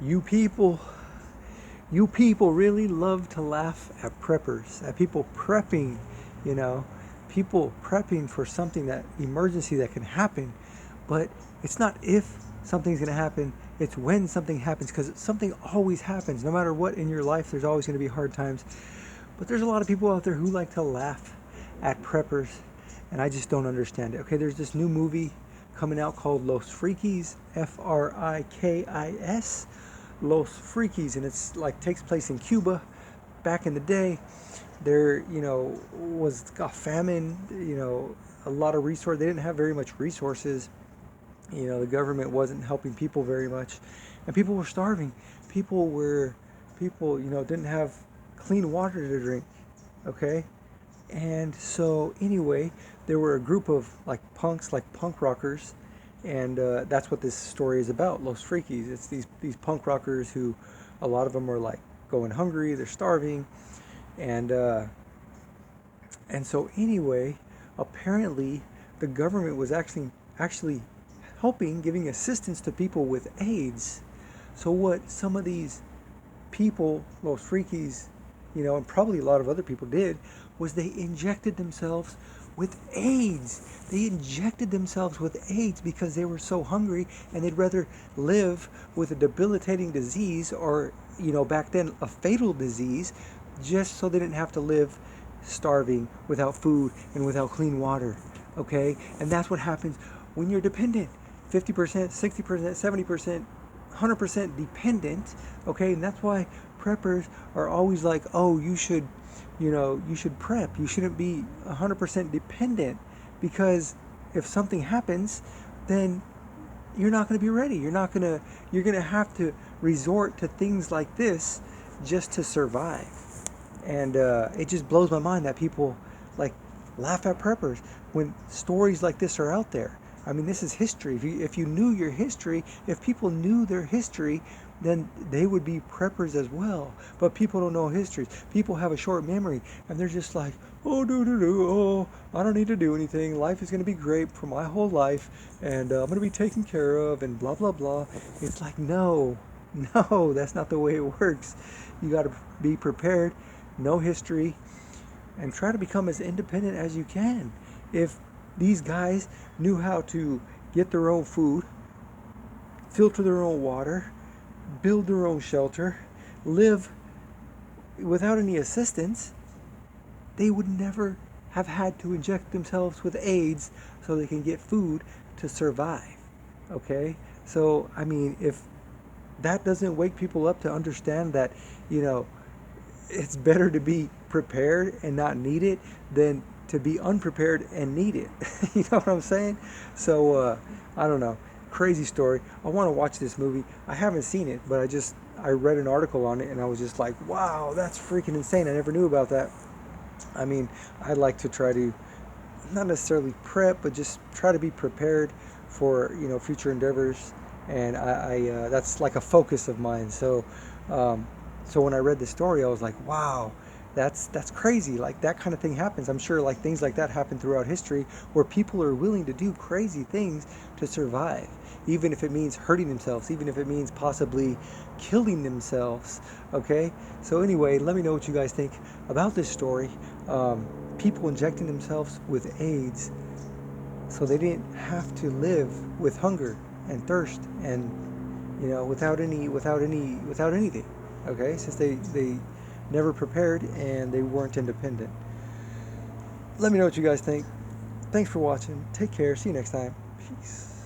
You people, you people really love to laugh at preppers, at people prepping, you know, people prepping for something, that emergency that can happen. But it's not if something's going to happen, it's when something happens, because something always happens. No matter what in your life, there's always going to be hard times. But there's a lot of people out there who like to laugh at preppers, and I just don't understand it. Okay, there's this new movie coming out called Los Frikis, Frikis, Los Frikis, and it's like takes place in Cuba back in the day. There, was a famine, a lot of resource. They didn't have very much resources. The government wasn't helping people very much, and people were starving. People didn't have clean water to drink. Okay, and so anyway, there were a group of like punks, like punk rockers, and that's what this story is about. Los Freakies. It's these punk rockers who, a lot of them are like going hungry. They're starving, and so anyway, apparently the government was actually helping, giving assistance to people with AIDS. So what some of these people, most freakies, and probably a lot of other people did, was they injected themselves with AIDS. They injected themselves with AIDS because they were so hungry, and they'd rather live with a debilitating disease, or, back then a fatal disease, just so they didn't have to live starving without food and without clean water. Okay? And that's what happens when you're dependent. 50%, 60%, 70%, 100% dependent. Okay? And that's why preppers are always like, oh, you should prep. You shouldn't be 100% dependent, because if something happens, then you're not going to be ready. You're going to have to resort to things like this just to survive. And it just blows my mind that people like laugh at preppers when stories like this are out there. I mean, this is history. If you knew your history, if people knew their history, then they would be preppers as well. But people don't know history. People have a short memory, and they're just like, oh, oh, I don't need to do anything. Life is going to be great for my whole life, and I'm going to be taken care of, and blah, blah, blah. It's like, no, no, that's not the way it works. You got to be prepared, know history, and try to become as independent as you can. If these guys knew how to get their own food, filter their own water, build their own shelter, live without any assistance, they would never have had to inject themselves with AIDS so they can get food to survive. Okay? So, I mean, if that doesn't wake people up to understand that, you know, it's better to be prepared and not need it than to be unprepared and need it. You know what I'm saying? So I don't know. Crazy story. I want to watch this movie. I haven't seen it, but I read an article on it, and I was just like, wow, that's freaking insane. I never knew about that. I mean, I'd like to try to not necessarily prep, but just try to be prepared for future endeavors, and I that's like a focus of mine. Um, so when I read the story, I was like, wow, that's crazy. Like that kind of thing happens. I'm sure like things like that happen throughout history, where people are willing to do crazy things to survive, even if it means hurting themselves, even if it means possibly killing themselves. Okay. So anyway, let me know what you guys think about this story. People injecting themselves with AIDS so they didn't have to live with hunger and thirst, and without anything. Okay, since they never prepared and they weren't independent. Let me know what you guys think. Thanks for watching. Take care. See you next time. Peace.